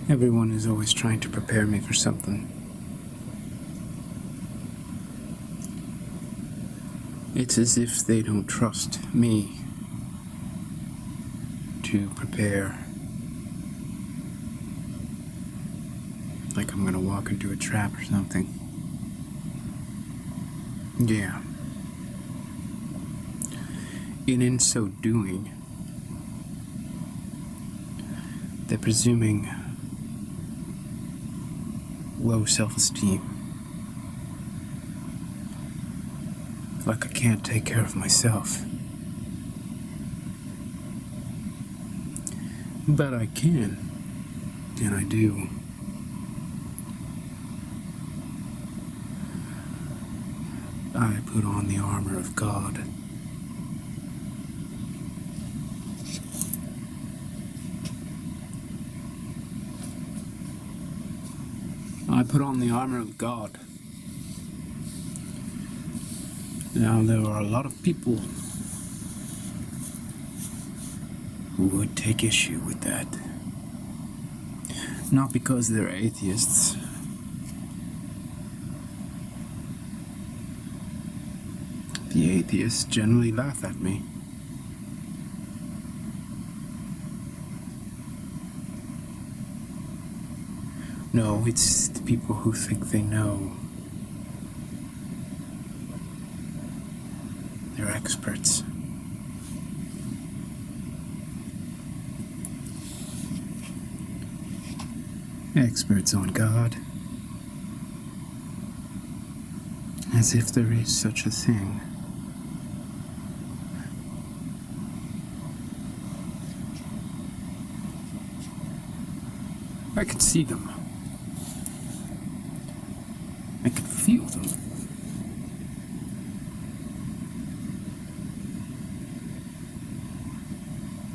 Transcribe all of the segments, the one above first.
Everyone is always trying to prepare me for something. It's as if they don't trust me to prepare. Like I'm gonna walk into a trap or something. Yeah. And in so doing, they're presuming low self-esteem. Like I can't take care of myself. But I can, and I do. I put on the armor of God. I put on the armor of God. Now, there are a lot of people who would take issue with that. Not because they're atheists. The atheists generally laugh at me. No, it's the people who think they know. They're experts. Experts on God. As if there is such a thing. I can see them. I can feel them.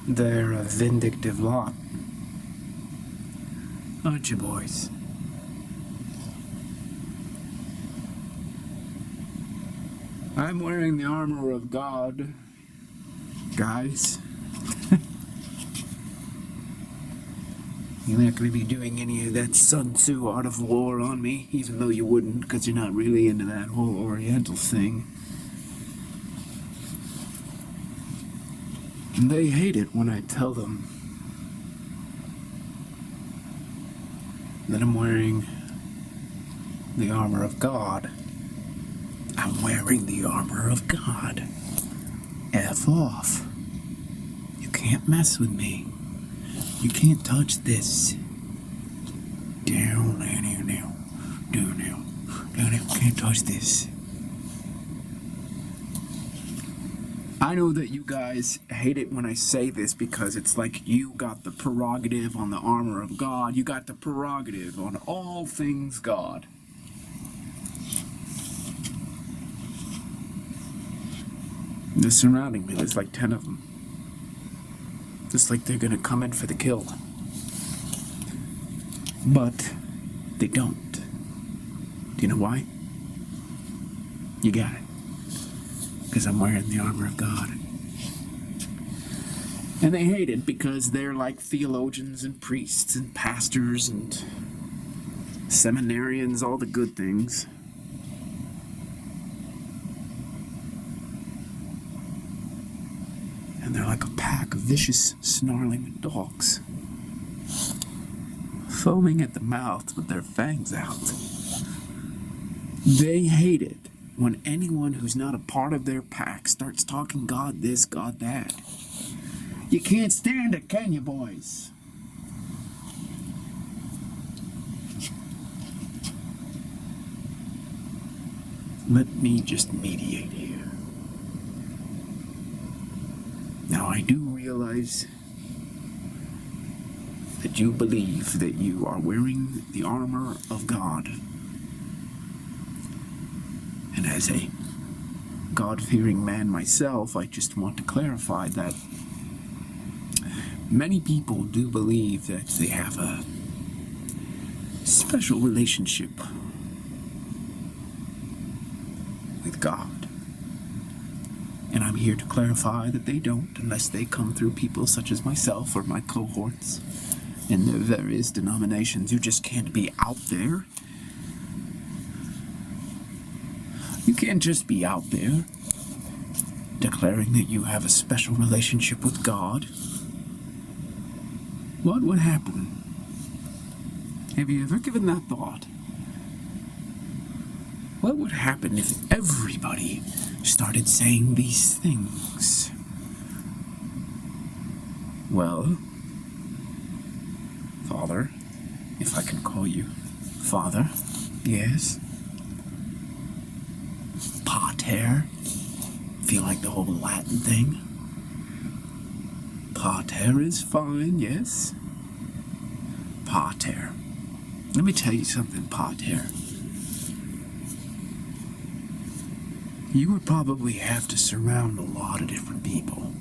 They're a vindictive lot. Aren't you, boys? I'm wearing the armor of God, guys. You're not going to be doing any of that Sun Tzu art of war on me, even though you wouldn't, because you're not really into that whole Oriental thing. And they hate it when I tell them that I'm wearing the armor of God. I'm wearing the armor of God. F off. You can't mess with me. You can't touch this. Down, can't touch this. I know that you guys hate it when I say this because it's like you got the prerogative on the armor of God. You got the prerogative on all things God. They're surrounding me. There's like 10 of them. Just like they're gonna come in for the kill. But they don't. Do you know why? You got it. Because I'm wearing the armor of God. And they hate it because they're like theologians and priests and pastors and seminarians, all the good things. And they're like a pack of vicious, snarling dogs, foaming at the mouth with their fangs out. They hate it when anyone who's not a part of their pack starts talking God this, God that. You can't stand it, can you, boys? Let me just mediate here. Now, I do realize that you believe that you are wearing the armor of God. And as a God-fearing man myself, I just want to clarify that many people do believe that they have a special relationship with God. And I'm here to clarify that they don't, unless they come through people such as myself or my cohorts in their various denominations. You just can't be out there. You can't just be out there declaring that you have a special relationship with God. What would happen? Have you ever given that thought? What would happen if everybody started saying these things? Well, Father, if I can call you Father, yes. Pater, feel like the whole Latin thing? Pater is fine, yes. Pater. Let me tell you something, Pater. You would probably have to surround a lot of different people.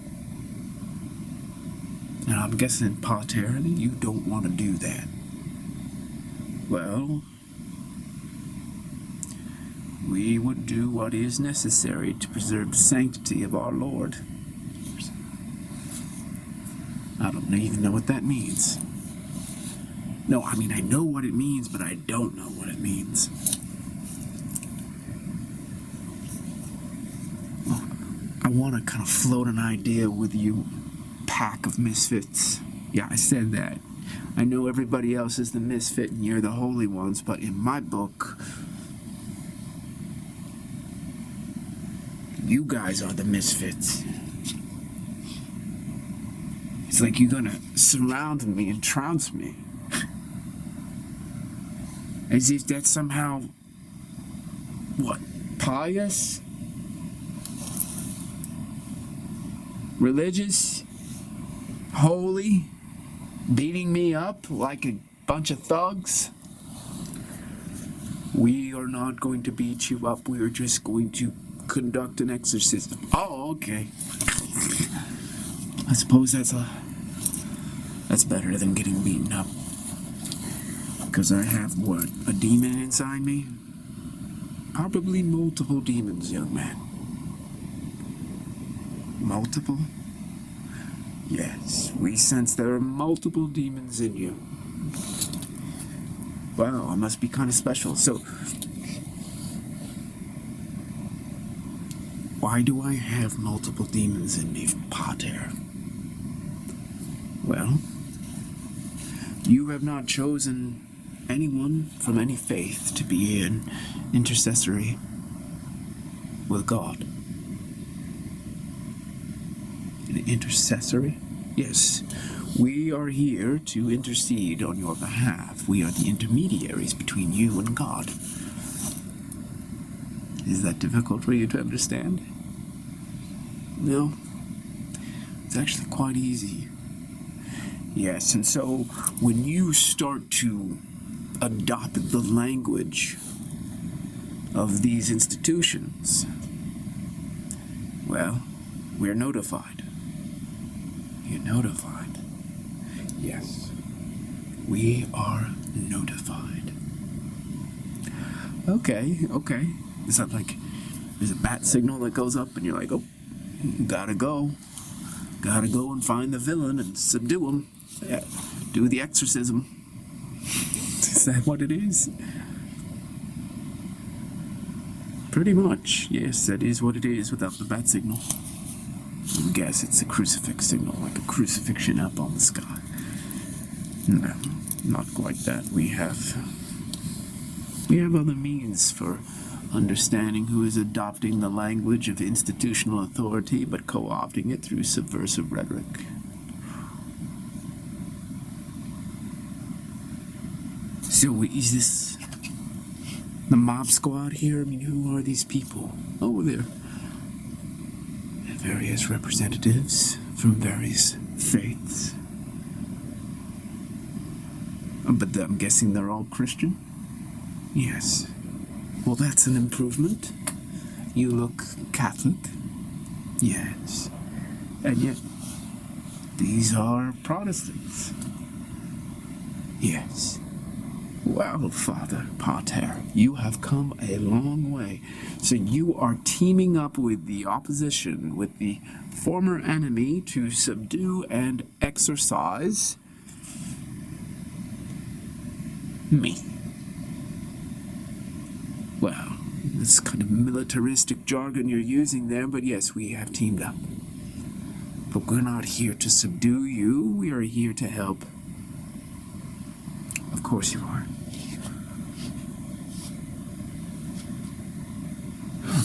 And I'm guessing, Pater, that you don't want to do that. Well, we would do what is necessary to preserve the sanctity of our Lord. I don't even know what that means. No, I mean, I know what it means, but I don't know what it means. I want to kind of float an idea with you, pack of misfits. Yeah, I said that. I know everybody else is the misfit and you're the holy ones, but in my book, you guys are the misfits. It's like you're gonna surround me and trounce me. As if that's somehow, what, pious? Religious? Holy? Beating me up like a bunch of thugs? We are not going to beat you up. We are just going to conduct an exorcism. Oh, okay. I suppose that's better than getting beaten up. Because I have, what, a demon inside me? Probably multiple demons, young man. Multiple? Yes, we sense there are multiple demons in you. Wow, I must be kind of special. So, why do I have multiple demons in me, Pater? Well, you have not chosen anyone from any faith to be an intercessory with God. An intercessory? Yes. We are here to intercede on your behalf. We are the intermediaries between you and God. Is that difficult for you to understand? No. It's actually quite easy. Yes, and so when you start to adopt the language of these institutions, well, we're notified. You're notified. Yes, we are notified. Okay. Is that like, there's a bat signal that goes up and you're like, oh, gotta go and find the villain and subdue him. Yeah, do the exorcism. Is that what it is? Pretty much, yes, that is what it is without the bat signal. I guess it's a crucifix signal, like a crucifixion up on the sky. No, not quite that. We have other means for understanding who is adopting the language of institutional authority but co-opting it through subversive rhetoric. So is this the mob squad here? I mean, who are these people? Oh, they're various representatives from various faiths. But I'm guessing they're all Christian? Yes. Well, that's an improvement. You look Catholic? Yes. And yet, these are Protestants? Yes. Well, Father Pater, you have come a long way. So you are teaming up with the opposition, with the former enemy, to subdue and exorcise Me. Well, this kind of militaristic jargon you're using there, but yes, we have teamed up. But we're not here to subdue you, we are here to help. Of course you are.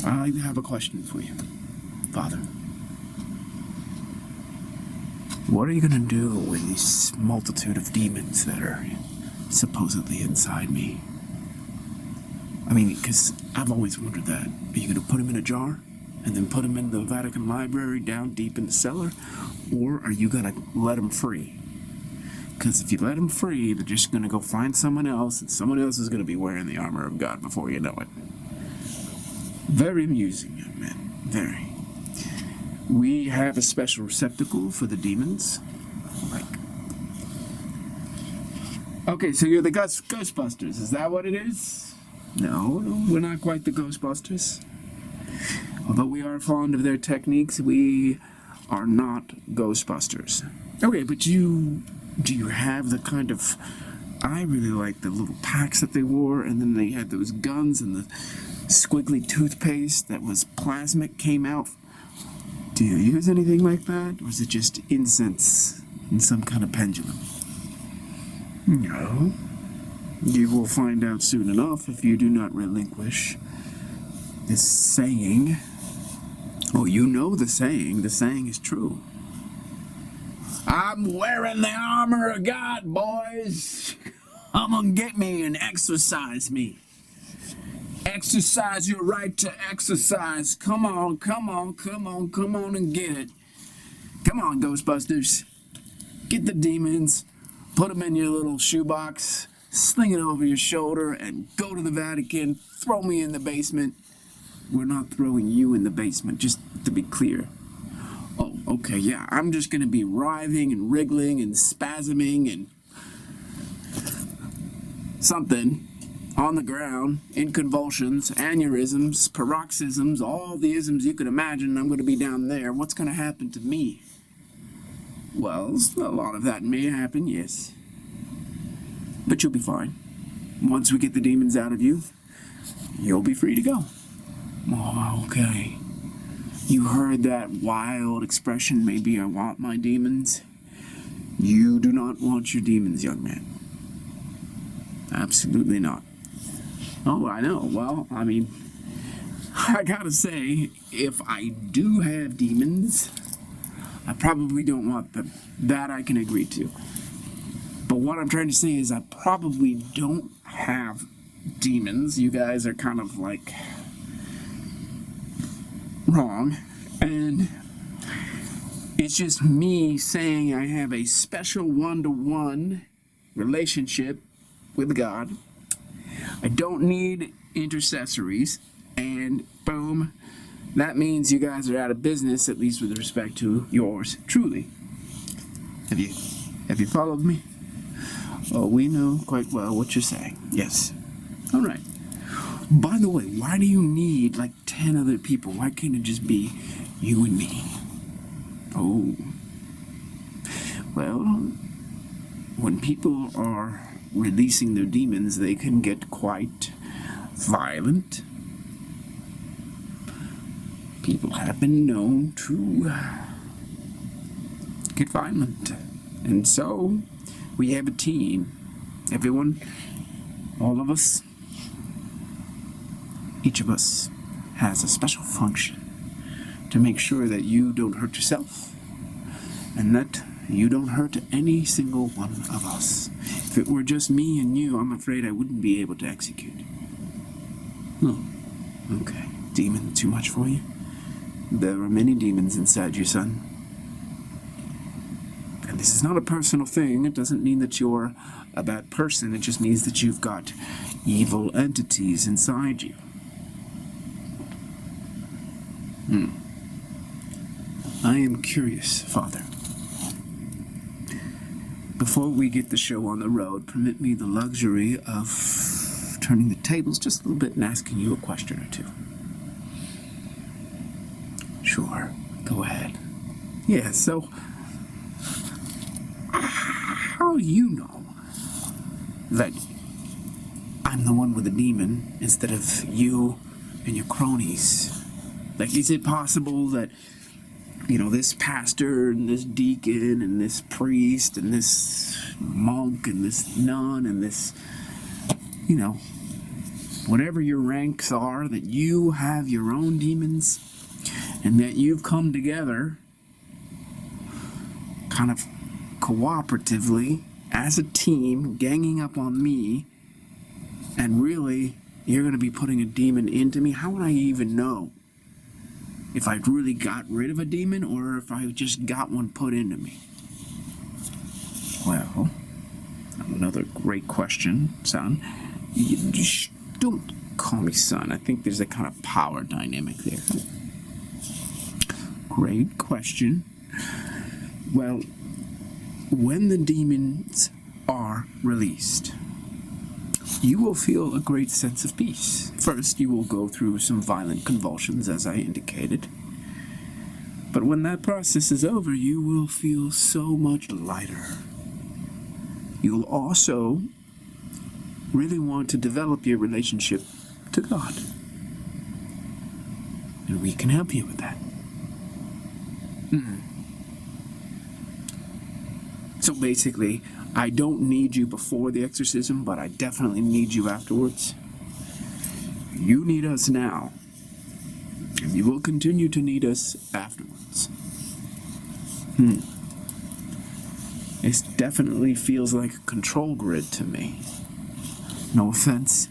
I have a question for you, Father. What are you going to do with this multitude of demons that are supposedly inside me? I mean, because I've always wondered that. Are you going to put them in a jar and then put them in the Vatican Library down deep in the cellar? Or are you going to let them free? Because if you let them free, they're just going to go find someone else, and someone else is going to be wearing the armor of God before you know it. Very amusing, young man. Very. We have a special receptacle for the demons. Okay, so you're the Ghostbusters. Is that what it is? No, we're not quite the Ghostbusters. Although we are fond of their techniques, we are not Ghostbusters. Okay, but do you have the kind of... I really like the little packs that they wore, and then they had those guns and the squiggly toothpaste that was plasmic came out. Do you use anything like that, or is it just incense in some kind of pendulum? No. You will find out soon enough if you do not relinquish this saying. Oh, you know the saying. The saying is true. I'm wearing the armor of God, boys. I'm gonna get me and exercise me. Exercise your right to exercise. Come on, come on, come on, come on and get it. Come on, Ghostbusters. Get the demons, put them in your little shoebox, sling it over your shoulder, and go to the Vatican. Throw me in the basement. We're not throwing you in the basement, just to be clear. Oh, okay, yeah, I'm just gonna be writhing and wriggling and spasming and something on the ground, in convulsions, aneurysms, paroxysms, all the isms you could imagine. I'm going to be down there. What's going to happen to me? Well, a lot of that may happen, yes. But you'll be fine. Once we get the demons out of you, you'll be free to go. Oh, okay. You heard that wild expression, maybe I want my demons? You do not want your demons, young man. Absolutely not. Oh, I know. Well, I mean, I gotta say, if I do have demons, I probably don't want them. That I can agree to. But what I'm trying to say is I probably don't have demons. You guys are kind of like wrong. And it's just me saying I have a special one-to-one relationship with God. I don't need intercessories, and boom, that means you guys are out of business, at least with respect to yours truly. Have you followed me? Oh, we know quite well what you're saying. Yes. All right. By the way, why do you need like 10 other people? Why can't it just be you and me? Oh. Well, when people are releasing their demons, they can get quite violent. People have been known to get violent. And so, we have a team. Everyone, all of us, each of us has a special function to make sure that you don't hurt yourself and that you don't hurt any single one of us. If it were just me and you, I'm afraid I wouldn't be able to execute. Oh, okay. Demon, too much for you? There are many demons inside you, son. And this is not a personal thing. It doesn't mean that you're a bad person. It just means that you've got evil entities inside you. I am curious, Father. Before we get the show on the road, permit me the luxury of turning the tables just a little bit and asking you a question or two. Sure, go ahead. Yeah, so how do you know that I'm the one with the demon instead of you and your cronies? Like, is it possible that, this pastor and this deacon and this priest and this monk and this nun and this, whatever your ranks are, that you have your own demons and that you've come together kind of cooperatively as a team, ganging up on me, and really you're going to be putting a demon into me? How would I even know if I really got rid of a demon or if I just got one put into me? Well, another great question, son. Don't call me son. I think there's a kind of power dynamic there. Great question. Well, when the demons are released, you will feel a great sense of peace. First, you will go through some violent convulsions, as I indicated. But when that process is over, you will feel so much lighter. You'll also really want to develop your relationship to God. And we can help you with that. So basically, I don't need you before the exorcism, but I definitely need you afterwards. You need us now, and you will continue to need us afterwards. This definitely feels like a control grid to me. No offense.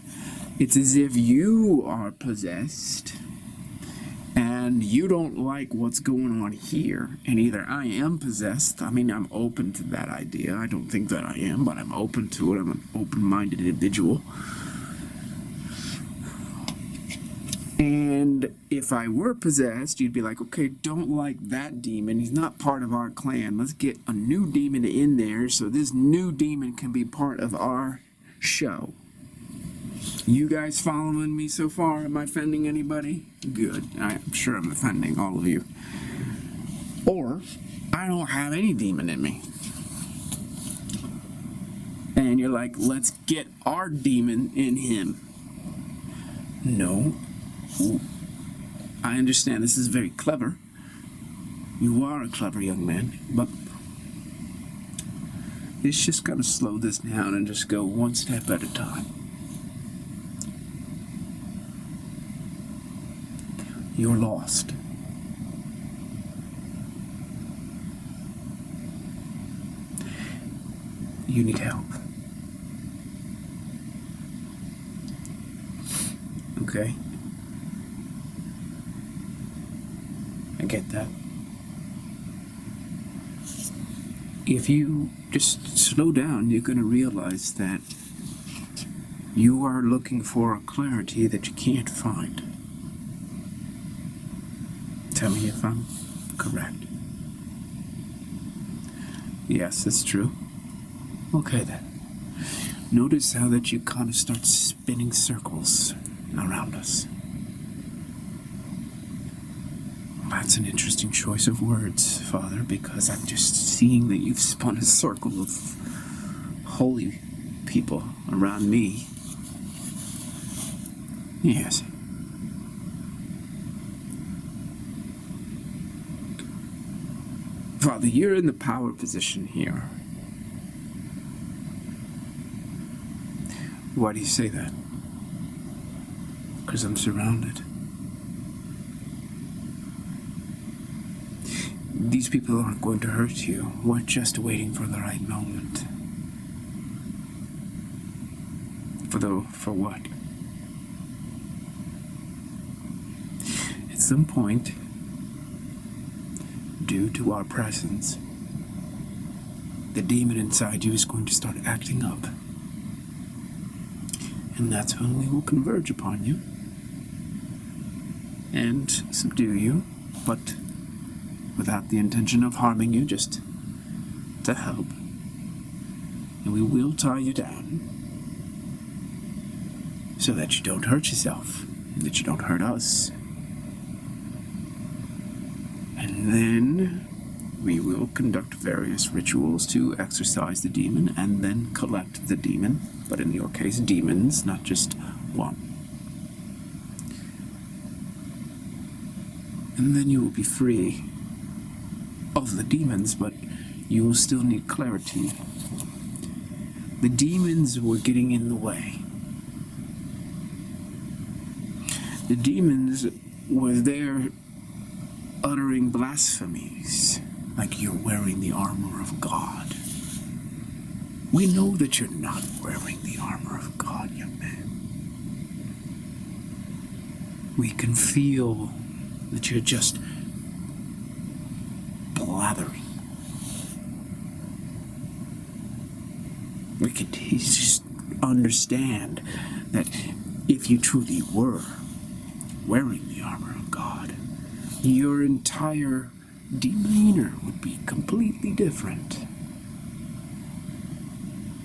It's as if you are possessed, and you don't like what's going on here, and either I am possessed. I mean, I'm open to that idea. I don't think that I am, but I'm open to it. I'm an open-minded individual. And if I were possessed, you'd be like, okay, don't like that demon. He's not part of our clan. Let's get a new demon in there so this new demon can be part of our show. You guys following me so far? Am I offending anybody? Good. I'm sure I'm offending all of you. Or, I don't have any demon in me. And you're like, let's get our demon in him. No. I understand this is very clever. You are a clever young man, but let's just gotta slow this down and just go one step at a time. You're lost. You need help. Okay? I get that. If you just slow down, you're going to realize that you are looking for a clarity that you can't find. Tell me if I'm correct. Yes, it's true. Okay then. Notice how that you kind of start spinning circles around us. That's an interesting choice of words, Father, because I'm just seeing that you've spun a circle of holy people around me. Yes. Father, you're in the power position here. Why do you say that? Because I'm surrounded. These people aren't going to hurt you. We're just waiting for the right moment. For what? At some point, due to our presence, the demon inside you is going to start acting up. And that's when we will converge upon you and subdue you, but without the intention of harming you, just to help. And we will tie you down so that you don't hurt yourself, and that you don't hurt us. And then We will conduct various rituals to exorcise the demon and then collect the demon, but in your case, demons, not just one. And then you will be free of the demons, but you will still need clarity. The demons were getting in the way. The demons were there uttering blasphemies, like you're wearing the armor of God. We know that you're not wearing the armor of God, young man. We can feel that you're just blathering. We can just understand that if you truly were wearing the armor of God, your entire demeanor would be completely different.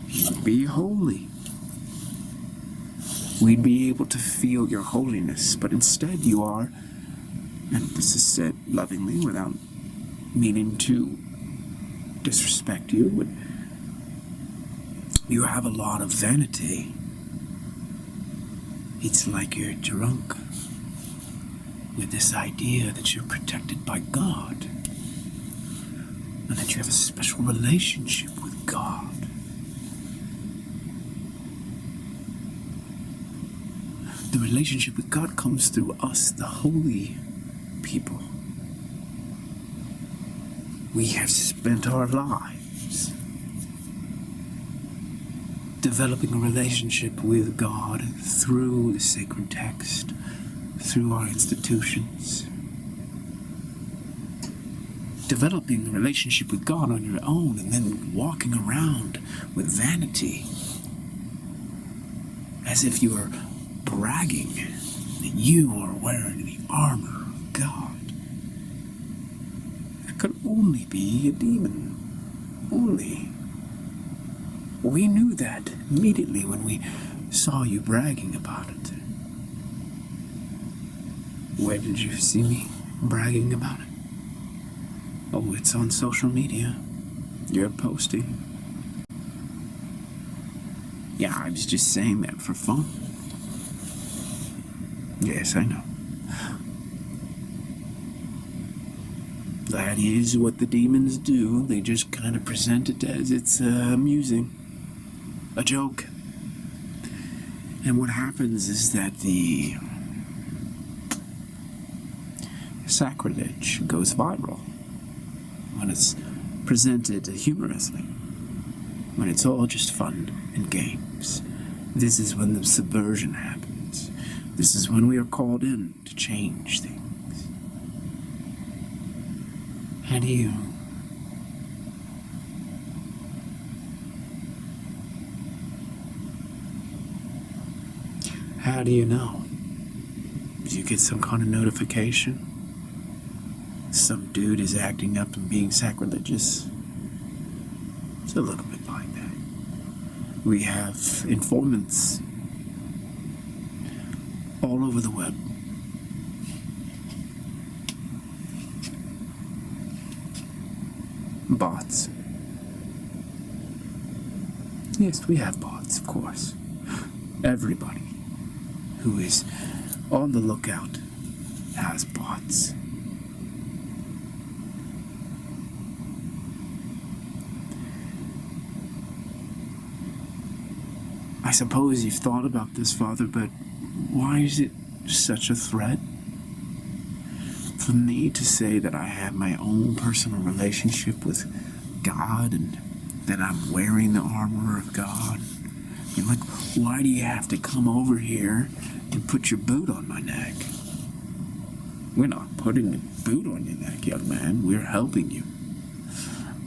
You'd be holy. We'd be able to feel your holiness, but instead you are, and this is said lovingly without meaning to disrespect you, but you have a lot of vanity. It's like you're drunk with this idea that you're protected by God and that you have a special relationship with God. The relationship with God comes through us, the holy people. We have spent our lives developing a relationship with God through the sacred text, through our institutions. Developing a relationship with God on your own and then walking around with vanity as if you are bragging that you are wearing the armor of God. That could only be a demon. Only. We knew that immediately when we saw you bragging about it. Where did you see me bragging about it? Oh, it's on social media. You're posting. Yeah, I was just saying that for fun. Yes, I know. That is what the demons do. They just kind of present it as it's amusing. A joke. And what happens is that the sacrilege goes viral when it's presented humorously, when it's all just fun and games. This is when the subversion happens. This is when we are called in to change things. How do you know? Did you get some kind of notification? Some dude is acting up and being sacrilegious. It's a little bit like that. We have informants all over the web. Bots. Yes, we have bots, of course. Everybody who is on the lookout has bots. I suppose you've thought about this, Father, but why is it such a threat for me to say that I have my own personal relationship with God and that I'm wearing the armor of God? And like, why do you have to come over here and put your boot on my neck? We're not putting a boot on your neck, young man. We're helping you.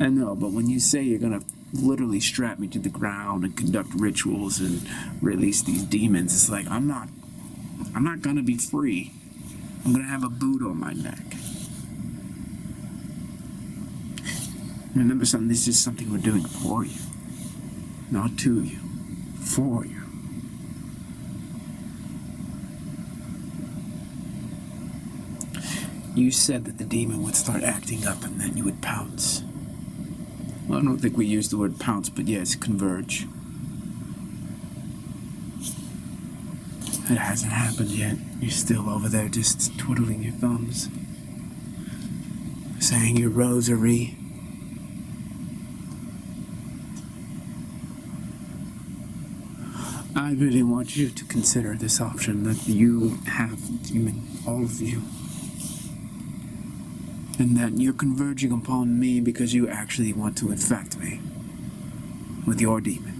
I know, but when you say you're gonna literally strap me to the ground and conduct rituals and release these demons, it's like, I'm not gonna be free. I'm gonna have a boot on my neck. Remember something, this is something we're doing for you. Not to you. For you. You said that the demon would start acting up and then you would pounce. Well, I don't think we used the word pounce, but yes, converge. It hasn't happened yet. You're still over there just twiddling your thumbs, saying your rosary. I really want you to consider this option that you have demon, all of you. And that you're converging upon me because you actually want to infect me with your demon.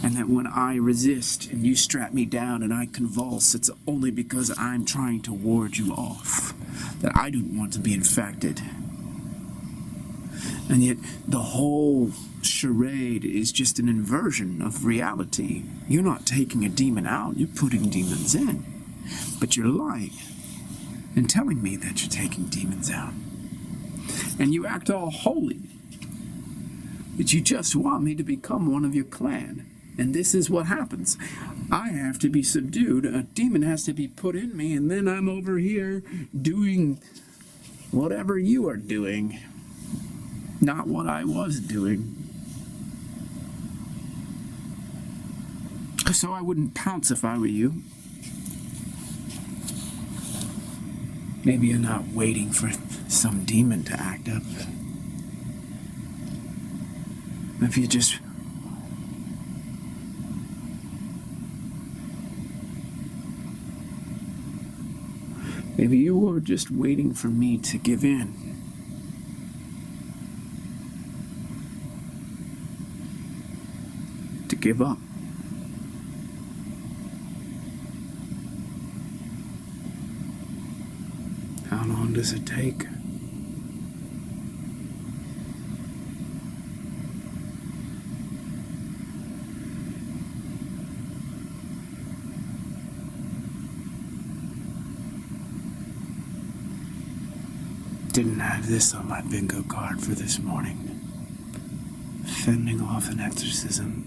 And that when I resist and you strap me down and I convulse, it's only because I'm trying to ward you off. That I don't want to be infected. And yet the whole charade is just an inversion of reality. You're not taking a demon out, you're putting demons in. But you're lying and telling me that you're taking demons out. And you act all holy. That you just want me to become one of your clan. And this is what happens. I have to be subdued, a demon has to be put in me, and then I'm over here doing whatever you are doing. Not what I was doing. So I wouldn't pounce if I were you. Maybe you're not waiting for some demon to act up. If you just... Maybe you were just waiting for me to give in. To give up. How long does it take? Didn't have this on my bingo card for this morning. Fending off an exorcism.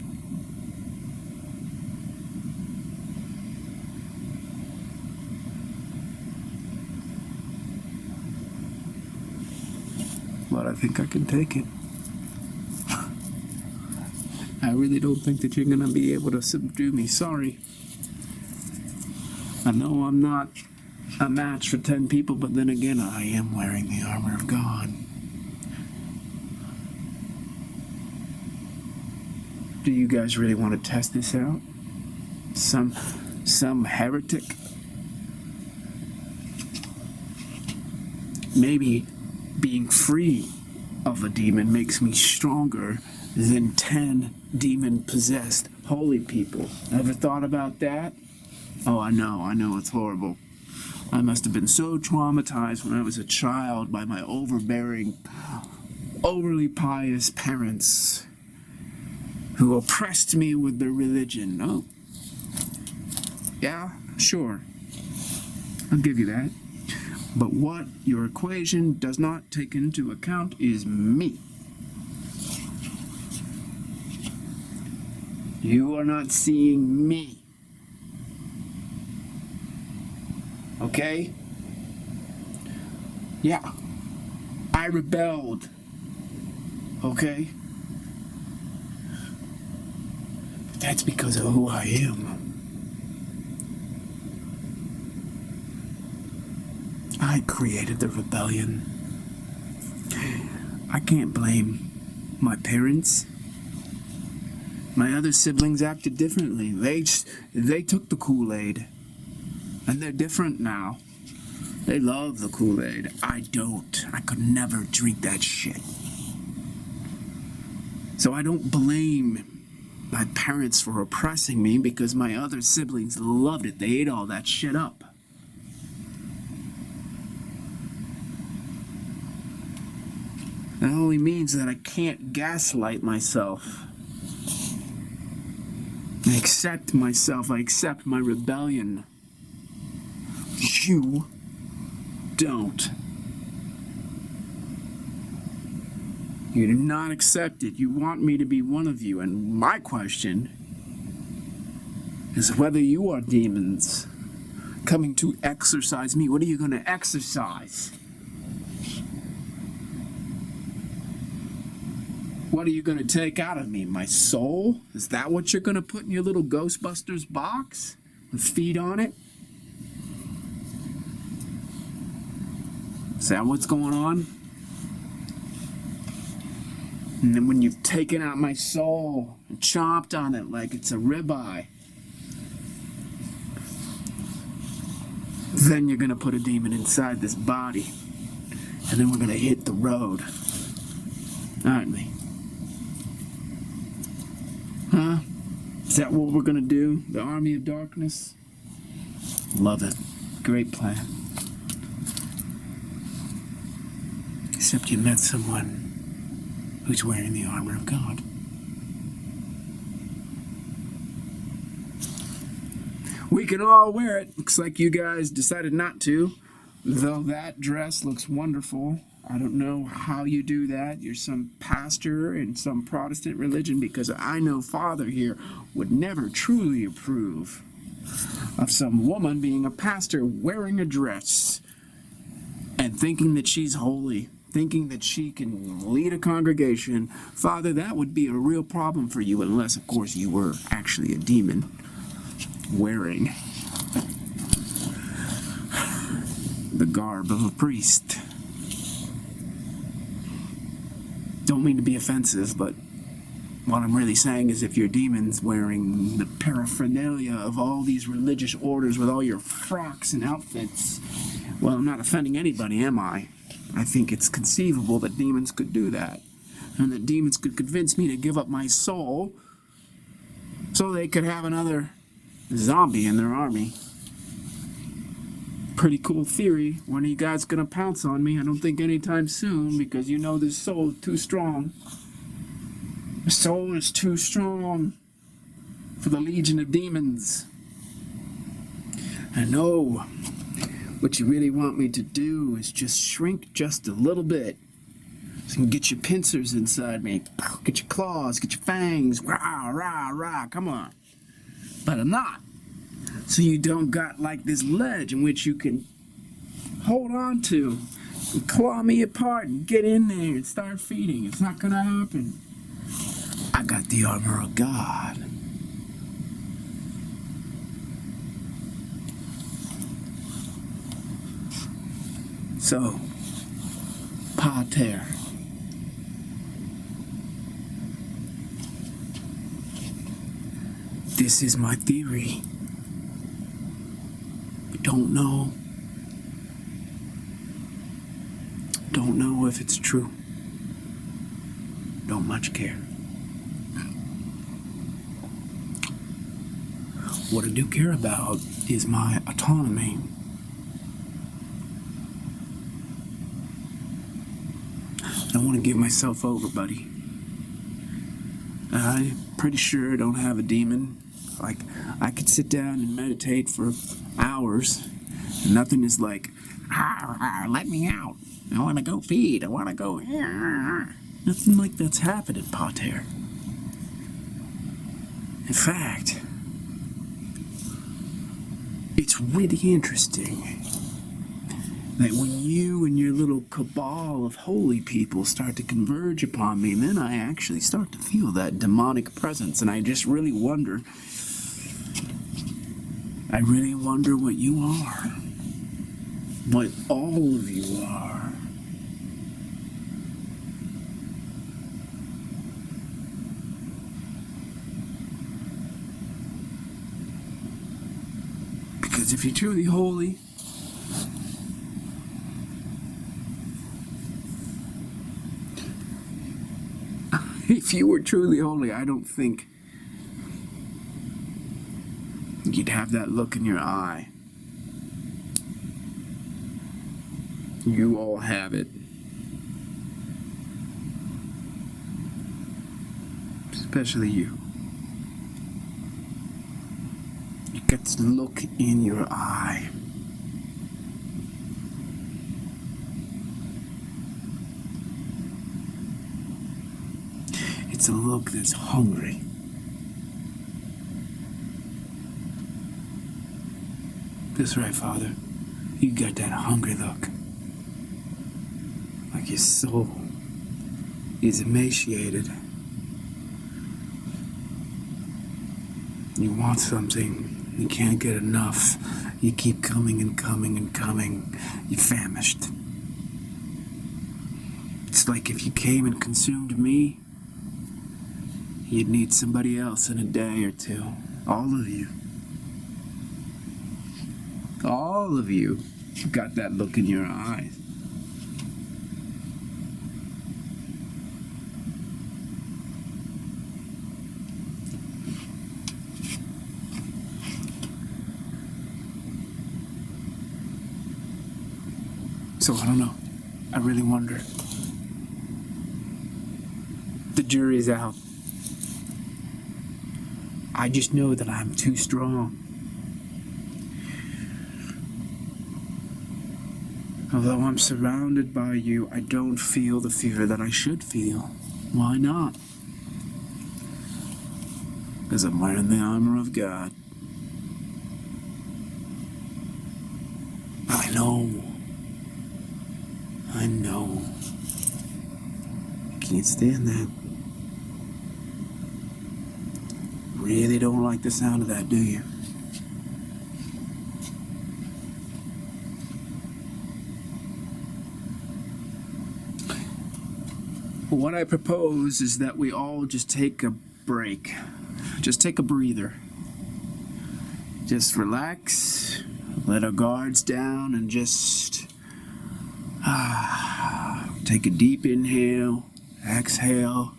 But I think I can take it. I really don't think that you're gonna be able to subdue me. Sorry. I know I'm not a match for 10 people, but then again, I am wearing the armor of God. Do you guys really want to test this out? Some heretic? Maybe being free of a demon makes me stronger than 10 demon-possessed holy people. Ever thought about that? Oh, I know it's horrible. I must have been so traumatized when I was a child by my overbearing, overly pious parents who oppressed me with their religion. Oh, yeah, sure. I'll give you that. But what your equation does not take into account is me. You are not seeing me. Okay? Yeah. I rebelled. Okay? But that's because of who I am. I created the rebellion. I can't blame my parents. My other siblings acted differently. They took the Kool-Aid. And they're different now. They love the Kool-Aid. I don't. I could never drink that shit. So I don't blame my parents for oppressing me because my other siblings loved it. They ate all that shit up. That only means that I can't gaslight myself. I accept myself. I accept my rebellion. You don't. You do not accept it. You want me to be one of you. And my question is whether you are demons coming to exorcise me. What are you going to exorcise? What are you going to take out of me? My soul? Is that what you're going to put in your little Ghostbusters box and feed on it? Is that what's going on? And then when you've taken out my soul and chomped on it like it's a ribeye, then you're going to put a demon inside this body. And then we're going to hit the road. Aren't we? Huh? Is that what we're going to do? The Army of Darkness? Love it. Great plan. Except you met someone who's wearing the armor of God. We can all wear it. Looks like you guys decided not to, though that dress looks wonderful. I don't know how you do that. You're some pastor in some Protestant religion, because I know Father here would never truly approve of some woman being a pastor wearing a dress and thinking that she's holy, thinking that she can lead a congregation. Father, that would be a real problem for you, unless, of course, you were actually a demon wearing the garb of a priest. Don't mean to be offensive, but what I'm really saying is, if your demon's wearing the paraphernalia of all these religious orders with all your frocks and outfits, well, I'm not offending anybody, am I? I think it's conceivable that demons could do that, and that demons could convince me to give up my soul so they could have another zombie in their army. Pretty cool theory. When are you guys gonna pounce on me? I don't think anytime soon, because you know this soul is too strong. The soul is too strong for the legion of demons. I know. What you really want me to do is just shrink just a little bit, so you can get your pincers inside me, get your claws, get your fangs, rah, rah, rah, come on. But I'm not. So you don't got like this ledge in which you can hold on to and claw me apart and get in there and start feeding. It's not gonna happen. I got the armor of God. So, pater, this is my theory. Don't know if it's true. Don't much care. What I do care about is my autonomy. I don't want to give myself over, buddy. I'm pretty sure I don't have a demon. Like, I could sit down and meditate for hours. And nothing is like, let me out. I want to go feed. I want to go. Nothing like that's happening, pater. In fact, it's really interesting that when you and your little cabal of holy people start to converge upon me, then I actually start to feel that demonic presence, and I just really wonder what you are, what all of you are. Because if you're truly holy, if you were truly holy, I don't think you'd have that look in your eye. You all have it. Especially you. You get the look in your eye. It's a look that's hungry. That's right, Father. You got that hungry look. Like your soul is emaciated. You want something, you can't get enough. You keep coming and coming and coming. You're famished. It's like if you came and consumed me, you'd need somebody else in a day or two. All of you. All of you got that look in your eyes. So I don't know. I really wonder. The jury's out. I just know that I'm too strong. Although I'm surrounded by you, I don't feel the fear that I should feel. Why not? Because I'm wearing the armor of God. I know. Can't stand that. Really don't like the sound of that, do you? What I propose is that we all just take a break. Just take a breather. Just relax, let our guards down, and just take a deep inhale, exhale.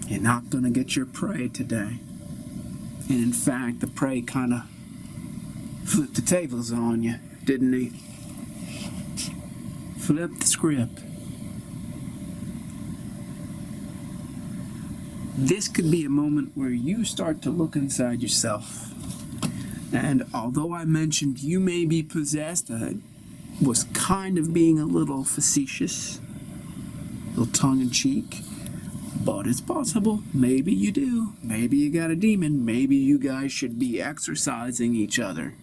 You're not gonna get your prey today. And in fact, the prey kind of flipped the tables on you, didn't he? Flipped the script. This could be a moment where you start to look inside yourself. And although I mentioned you may be possessed, I was kind of being a little facetious, a little tongue-in-cheek. But it's possible. Maybe you do. Maybe you got a demon. Maybe you guys should be exercising each other.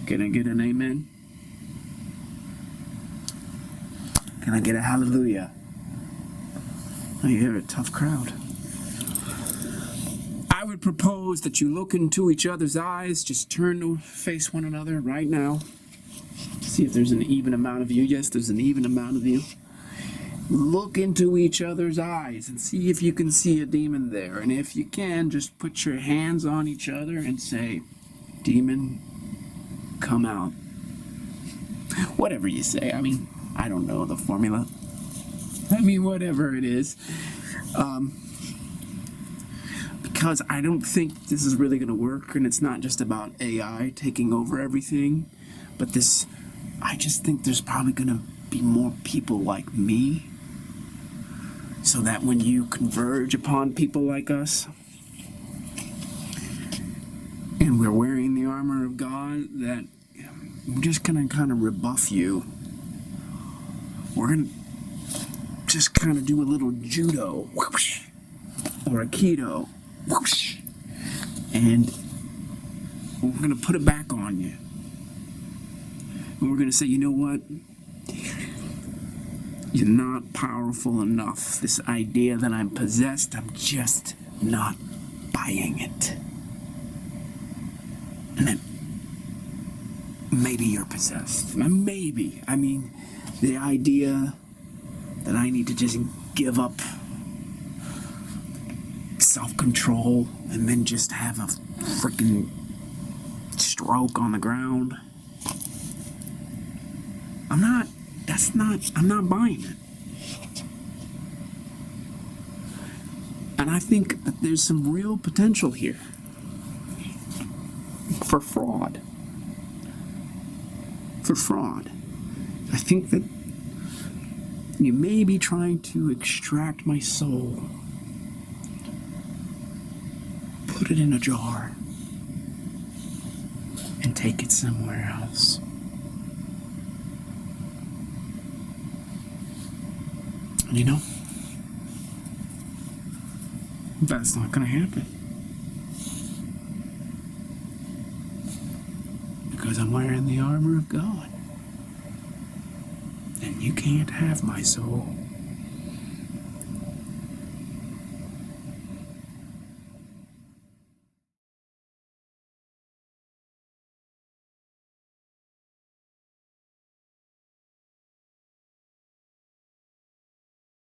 Can I get an amen? Can I get a hallelujah? I hear a tough crowd. I would propose that you look into each other's eyes. Just turn to face one another right now. See if there's an even amount of you. Yes, there's an even amount of you. Look into each other's eyes and see if you can see a demon there. And if you can, just put your hands on each other and say, "Demon, come out." Whatever you say. I mean, I don't know the formula. Whatever it is. Because I don't think this is really going to work, and it's not just about AI taking over everything, but I just think there's probably going to be more people like me, so that when you converge upon people like us, and we're wearing the armor of God, that we're just going to kind of rebuff you. We're going to just kind of do a little judo, whoosh, or aikido, whoosh, and we're going to put it back on you. And we're going to say, you know what? You're not powerful enough. This idea that I'm possessed, I'm just not buying it. And then maybe you're possessed. Maybe. The idea that I need to just give up self-control and then just have a freaking stroke on the ground. I'm not buying it. And I think that there's some real potential here for fraud. I think that you may be trying to extract my soul, put it in a jar, and take it somewhere else. And you know, that's not gonna happen. I'm wearing the armor of God. And you can't have my soul.